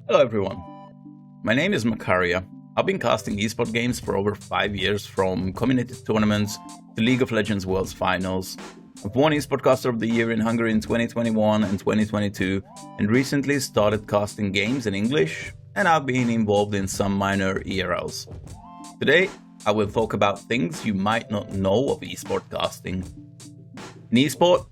Hello everyone, my name is Makaria. I've been casting esports games for over 5 years, from community tournaments to League of Legends Worlds Finals. I've won Esports Caster of the Year in Hungary in 2021 and 2022, and recently started casting games in English, and I've been involved in some minor ERLs. Today, I will talk about things you might not know of esports casting. In esports,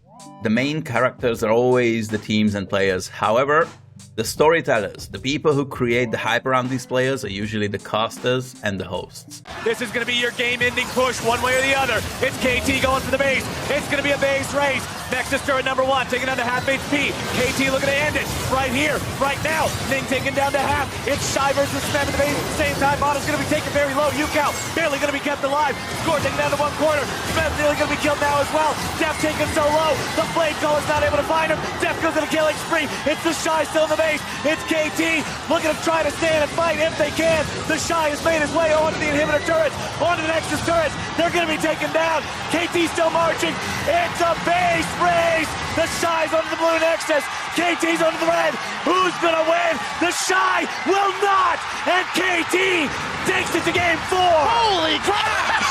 the main characters are always the teams and players. However, the storytellers, the people who create the hype around these players, are usually the casters and the hosts. This is going to be your game-ending push one way or the other. It's KT going for the base. It's going to be a base race. Nexus turret number 1, taking down to half HP. KT looking to end it right here, right now. Ning taken down to half. It's Shy versus Smeb at the base at the same time. Bottom's going to be taken very low. UCal barely going to be kept alive. Score taken down to one corner. Smeb nearly going to be killed now as well. Def taken so low. The Blade Caller's not able to find him. Def goes in a killing spree. It's the Shy still in the base. It's KT looking to try to stand and fight if they can. The Shy has made his way onto the inhibitor turrets, onto the Nexus turrets. They're going to be taken down. KT still marching. It's a base race. The Shy's onto the blue Nexus. KT's onto the red. Who's going to win? The Shy will not. And KT takes it to game 4. Holy crap!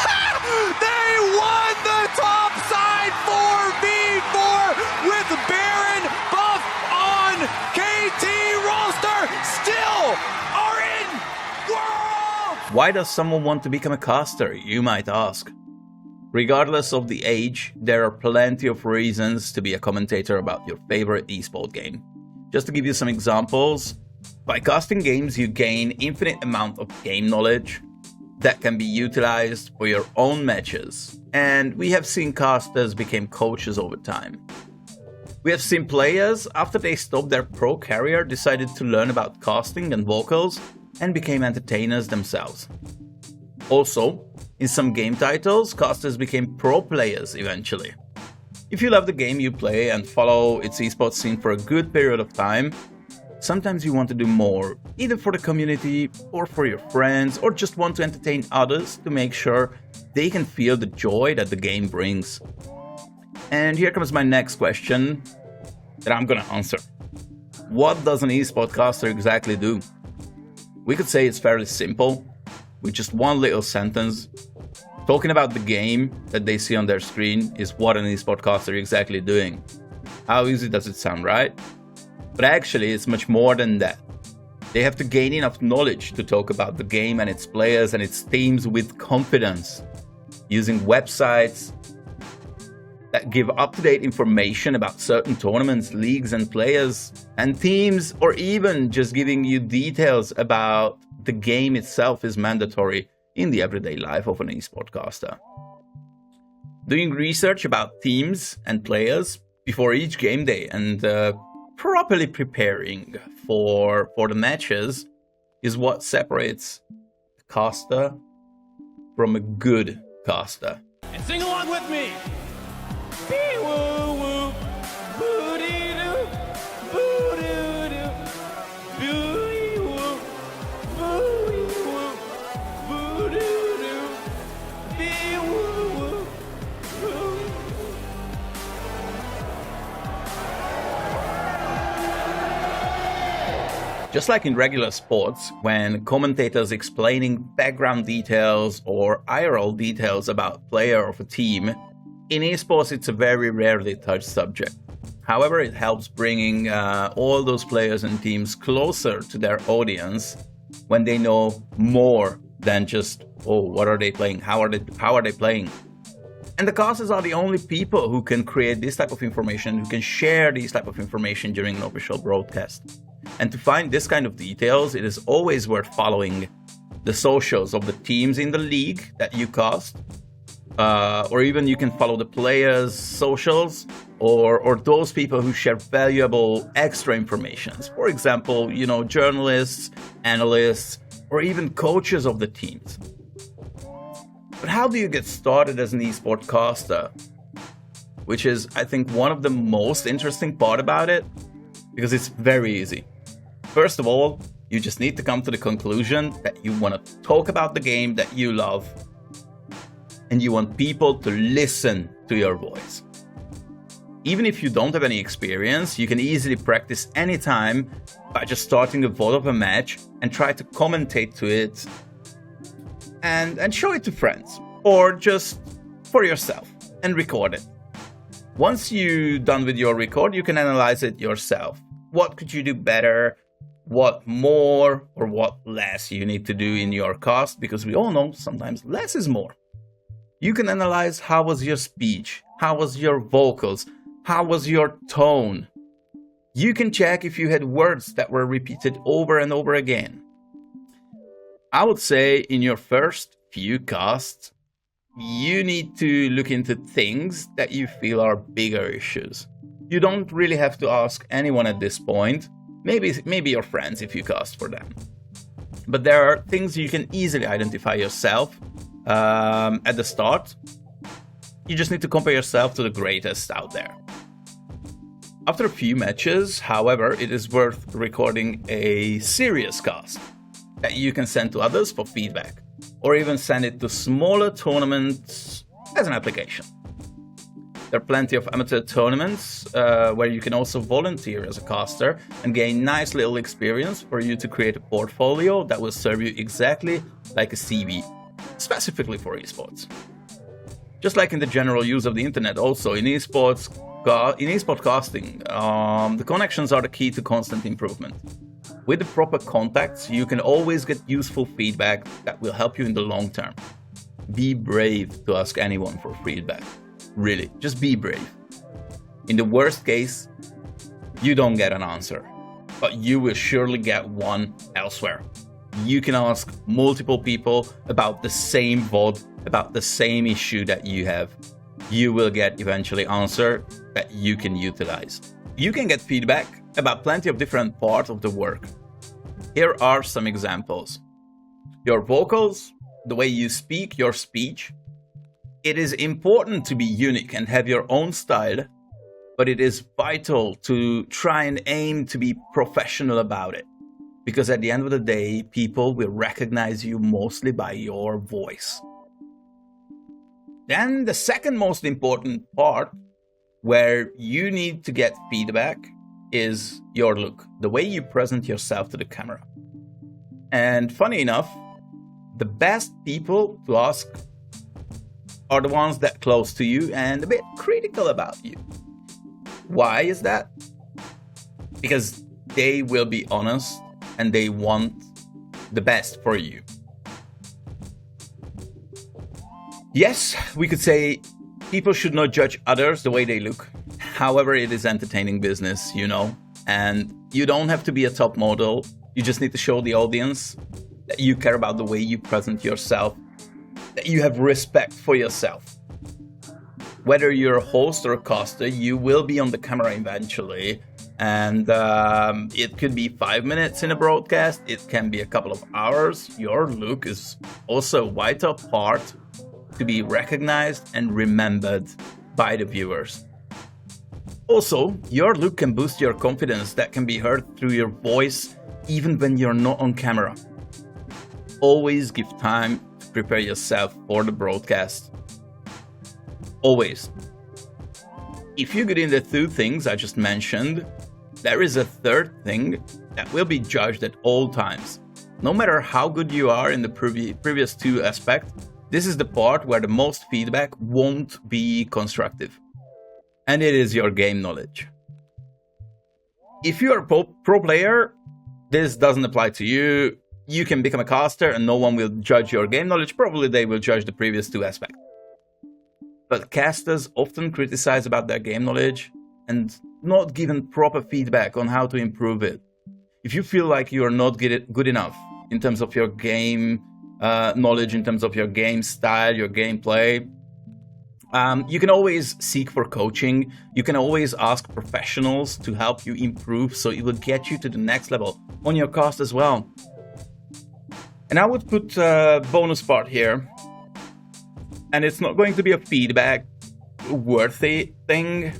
They won the top side for V4 with Baron buff on. KT roster still are in world. Why does someone want to become a caster, you might ask? Regardless of the age, there are plenty of reasons to be a commentator about your favorite esport game. Just to give you some examples, by casting games you gain infinite amount of game knowledge that can be utilized for your own matches, and we have seen casters become coaches over time. We have seen players, after they stopped their pro career, decided to learn about casting and vocals and became entertainers themselves. Also, in some game titles, casters became pro players eventually. If you love the game you play and follow its esports scene for a good period of time, sometimes you want to do more, either for the community or for your friends, or just want to entertain others to make sure they can feel the joy that the game brings. And here comes my next question that I'm gonna answer. What does an esports caster exactly do? We could say it's fairly simple, with just one little sentence. Talking about the game that they see on their screen is what an esports caster is exactly doing. How easy does it sound, right? But actually, it's much more than that. They have to gain enough knowledge to talk about the game and its players and its teams with confidence, using websites that give up-to-date information about certain tournaments, leagues and players and teams, or even just giving you details about the game itself is mandatory in the everyday life of an esports caster. Doing research about teams and players before each game day and properly preparing for the matches is what separates a caster from a good caster. And sing along with me. Woo-woo, boo-dee-doo, boo-doo-doo, boo-dee-woo, boo-dee-woo, boo-doo-doo, bee-woo-woo, boo-dee-woo. Just like in regular sports, when commentators explaining background details or IRL details about a player or a team, in esports it's a very rarely touched subject. However, it helps bringing all those players and teams closer to their audience when they know more than just, oh, what are they playing? How are they playing? And the casters are the only people who can create this type of information, who can share this type of information during an official broadcast. And to find this kind of details, it is always worth following the socials of the teams in the league that you cast, or even you can follow the players' socials, or those people who share valuable extra information. For example, journalists, analysts, or even coaches of the teams. But how do you get started as an esports caster? Which is, I think, one of the most interesting part about it, because it's very easy. First of all, you just need to come to the conclusion that you want to talk about the game that you love, and you want people to listen to your voice. Even if you don't have any experience, you can easily practice anytime by just starting the VOD of a match and try to commentate to it and show it to friends, or just for yourself and record it. Once you're done with your record, you can analyze it yourself. What could you do better? What more or what less you need to do in your cast? Because we all know sometimes less is more. You can analyze how was your speech, how was your vocals, how was your tone. You can check if you had words that were repeated over and over again. I would say in your first few casts, you need to look into things that you feel are bigger issues. You don't really have to ask anyone at this point, maybe your friends if you cast for them. But there are things you can easily identify yourself at the start. You just need to compare yourself to the greatest out there. After a few matches, however, it is worth recording a serious cast that you can send to others for feedback, or even send it to smaller tournaments as an application. There are plenty of amateur tournaments where you can also volunteer as a caster and gain nice little experience for you to create a portfolio that will serve you exactly like a CV, specifically for esports. Just like in the general use of the internet, also in esport casting, the connections are the key to constant improvement. With the proper contacts, you can always get useful feedback that will help you in the long term. Be brave to ask anyone for feedback. Really, just be brave. In the worst case, you don't get an answer, but you will surely get one elsewhere. You can ask multiple people about the same VOD, about the same issue that you have. You will get eventually answer that you can utilize. You can get feedback about plenty of different parts of the work. Here are some examples. Your vocals, the way you speak, your speech. It is important to be unique and have your own style, but it is vital to try and aim to be professional about it. Because at the end of the day, people will recognize you mostly by your voice. Then the second most important part where you need to get feedback is your look, the way you present yourself to the camera. And funny enough, the best people to ask are the ones that are close to you and a bit critical about you. Why is that? Because they will be honest and they want the best for you. Yes, we could say people should not judge others the way they look. However, it is entertaining business, you know, and you don't have to be a top model. You just need to show the audience that you care about the way you present yourself, that you have respect for yourself. Whether you're a host or a caster, you will be on the camera eventually, and it could be 5 minutes in a broadcast, it can be a couple of hours. Your look is also a vital part to be recognized and remembered by the viewers. Also, your look can boost your confidence that can be heard through your voice even when you're not on camera. Always give time to prepare yourself for the broadcast. Always. If you're good in the two things I just mentioned, there is a third thing that will be judged at all times. No matter how good you are in the previous two aspects, this is the part where the most feedback won't be constructive. And it is your game knowledge. If you're a pro player, this doesn't apply to you. You can become a caster and no one will judge your game knowledge. Probably they will judge the previous two aspects. But casters often criticize about their game knowledge and not given proper feedback on how to improve it. If you feel like you are not good enough in terms of your game knowledge, in terms of your game style, your gameplay, you can always seek for coaching. You can always ask professionals to help you improve, so it will get you to the next level on your cast as well. And I would put a bonus part here, and it's not going to be a feedback worthy thing,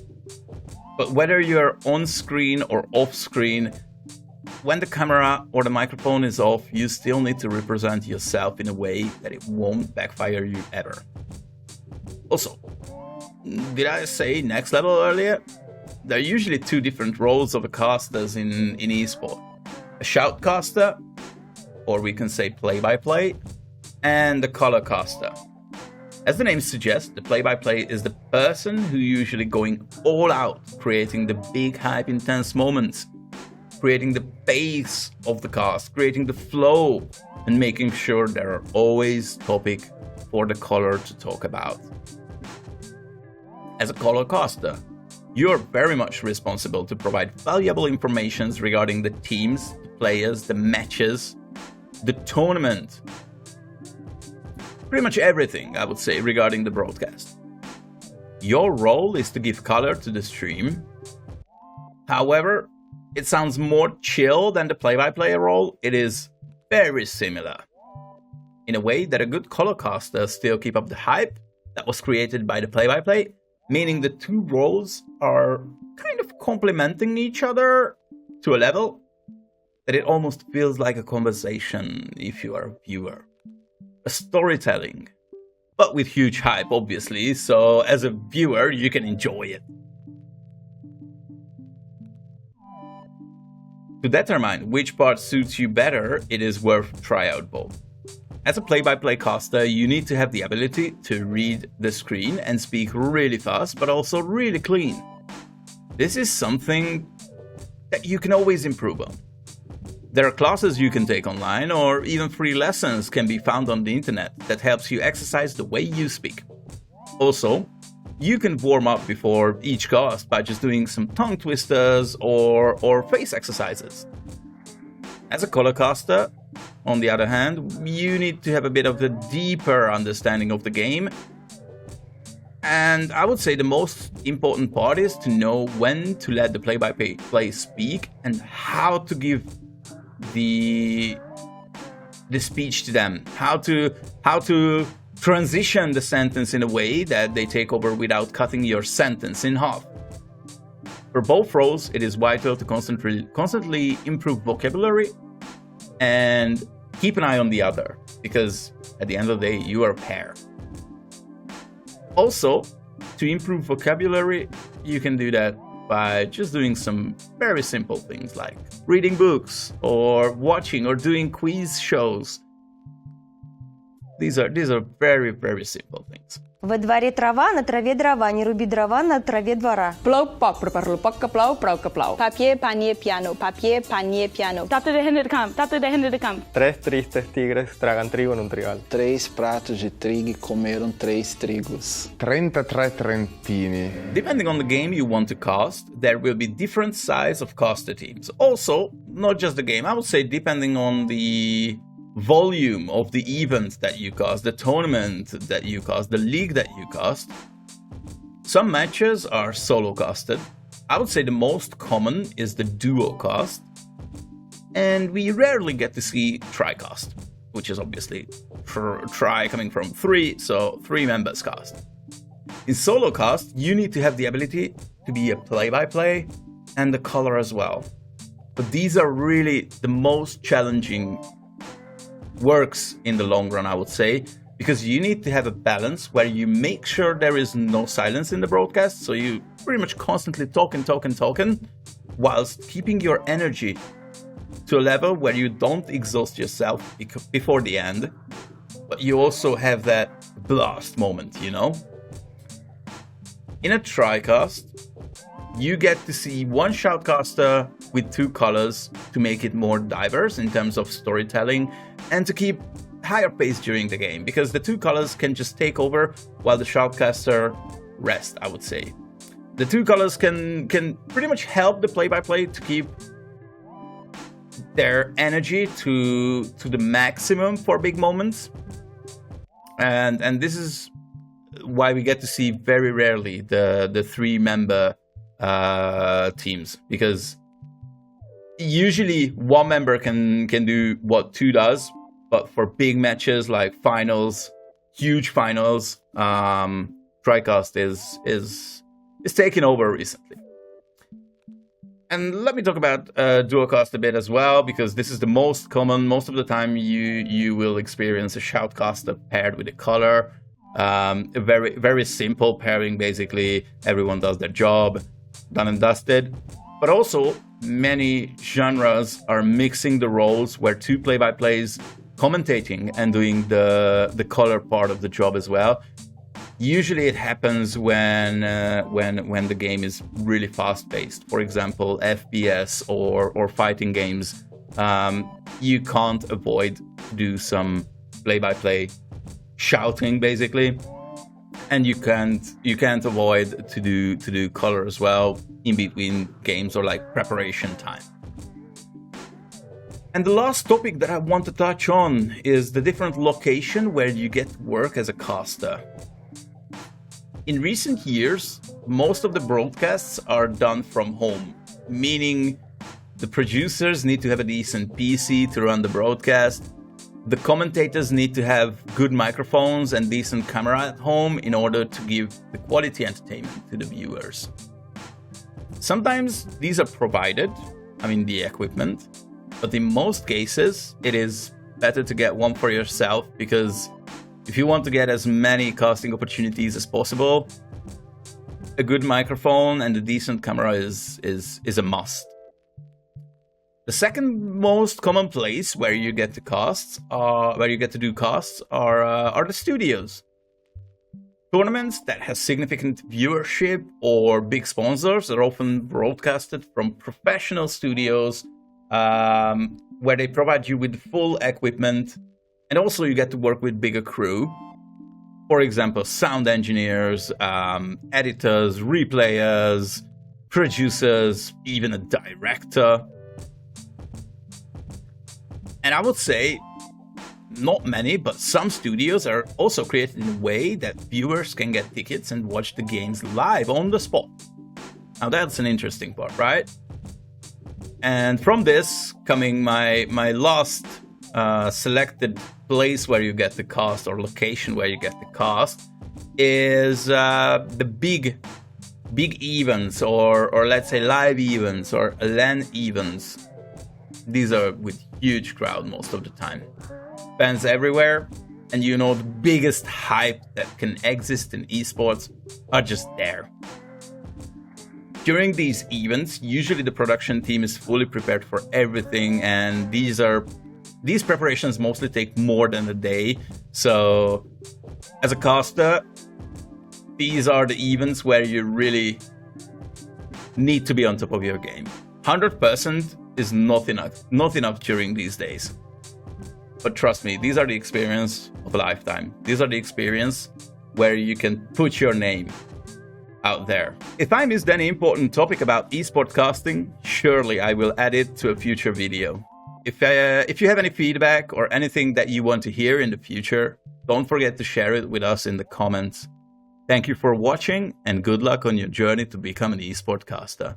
but whether you're on screen or off screen, when the camera or the microphone is off, you still need to represent yourself in a way that it won't backfire you ever. Also, Did I say next level earlier? There are usually two different roles of a casters in esport. A shoutcaster, or we can say play-by-play, and the color caster. As the name suggests, the play-by-play is the person who usually going all out, creating the big hype intense moments, creating the pace of the cast, creating the flow, and making sure there are always topic for the color to talk about. As a color caster, you are very much responsible to provide valuable information regarding the teams, the players, the matches, the tournament, pretty much everything, I would say, regarding the broadcast. Your role is to give color to the stream. However, it sounds more chill than the play-by-play role. It is very similar, in a way that a good color caster still keep up the hype that was created by the play-by-play, meaning the two roles are kind of complementing each other to a level that it almost feels like a conversation if you are a viewer. A storytelling, but with huge hype, obviously, so as a viewer, you can enjoy it. To determine which part suits you better, it is worth try out both. As a play-by-play caster, you need to have the ability to read the screen and speak really fast, but also really clean. This is something that you can always improve on. There are classes you can take online, or even free lessons can be found on the internet that helps you exercise the way you speak. Also, you can warm up before each cast by just doing some tongue twisters or face exercises. As a color caster, on the other hand, you need to have a bit of a deeper understanding of the game. And I would say the most important part is to know when to let the play-by-play speak and how to give the speech to them, how to transition the sentence in a way that they take over without cutting your sentence in half. For both roles, it is vital to constantly improve vocabulary and keep an eye on the other, because at the end of the day, you are a pair. Also, to improve vocabulary, you can do that by just doing some very simple things like reading books or watching or doing quiz shows. These are very, very simple things. Во дворе трава, на траве дрова, не руби дрова, на траве двора. Blauw pak, preparlo pakka blauw, brauka blauw. Papier, panier, piano. Papier, panier, piano. Tato de hen de camp, tato de hen de camp. 3 tristes tigres tragan trigo num trigal. 3 pratos de trigo e comeram 3 trigos. 33 trentini. Depending on the game you want to cast, there will be different size of caster teams. Also, not just the game, I would say depending on the volume of the event that you cast, the tournament that you cast, the league that you cast. Some matches are solo casted. I would say the most common is the duo cast, and we rarely get to see tri-cast, which is obviously tri coming from 3, so 3 members cast. In solo cast, you need to have the ability to be a play-by-play and the color as well. But these are really the most challenging works in the long run, I would say, because you need to have a balance where you make sure there is no silence in the broadcast, so you pretty much constantly talking, whilst keeping your energy to a level where you don't exhaust yourself before the end, but you also have that blast moment, you know? In a tri-cast, you get to see one shoutcaster with 2 colors to make it more diverse in terms of storytelling and to keep higher pace during the game, because the 2 colors can just take over while the shoutcaster rests, I would say. The 2 colors can pretty much help the play-by-play to keep their energy to the maximum for big moments. And this is why we get to see very rarely the 3-member teams, because usually 1 member can do what 2 does, but for big matches like finals, huge finals, TriCast is taking over recently. And let me talk about duocast a bit as well, because this is the most common. Most of the time you will experience a shoutcaster paired with a color. Very, very simple pairing, basically. Everyone does their job, done and dusted. But also, many genres are mixing the roles where two play-by-plays commentating and doing the color part of the job as well. Usually it happens when the game is really fast-paced. For example, FPS or fighting games. You can't avoid to do some play-by-play shouting, basically, and you can't avoid to do color as well in between games or like preparation time. And the last topic that I want to touch on is the different location where you get to work as a caster. In recent years, most of the broadcasts are done from home, meaning the producers need to have a decent PC to run the broadcast. The commentators need to have good microphones and decent camera at home in order to give the quality entertainment to the viewers. Sometimes these are provided, the equipment, but in most cases it is better to get one for yourself, because if you want to get as many casting opportunities as possible, a good microphone and a decent camera is a must. The second most common place where you get to do casts are the studios. Tournaments that have significant viewership or big sponsors are often broadcasted from professional studios, where they provide you with full equipment, and also you get to work with bigger crew. For example, sound engineers, editors, replayers, producers, even a director. And I would say not many, but some studios are also created in a way that viewers can get tickets and watch the games live on the spot. Now that's an interesting part, right? And from this, coming my last selected place where you get the cast, or location where you get the cast, is the big events, or let's say live events or LAN events. These are with huge crowd most of the time. Fans everywhere, and the biggest hype that can exist in esports are just there. During these events, usually the production team is fully prepared for everything, and these preparations mostly take more than a day. So, as a caster, these are the events where you really need to be on top of your game. 100% is not enough during these days. But trust me, these are the experience of a lifetime. These are the experience where you can put your name out there. If I missed any important topic about esports casting, surely I will add it to a future video. If you have any feedback or anything that you want to hear in the future, don't forget to share it with us in the comments. Thank you for watching, and good luck on your journey to become an esports caster.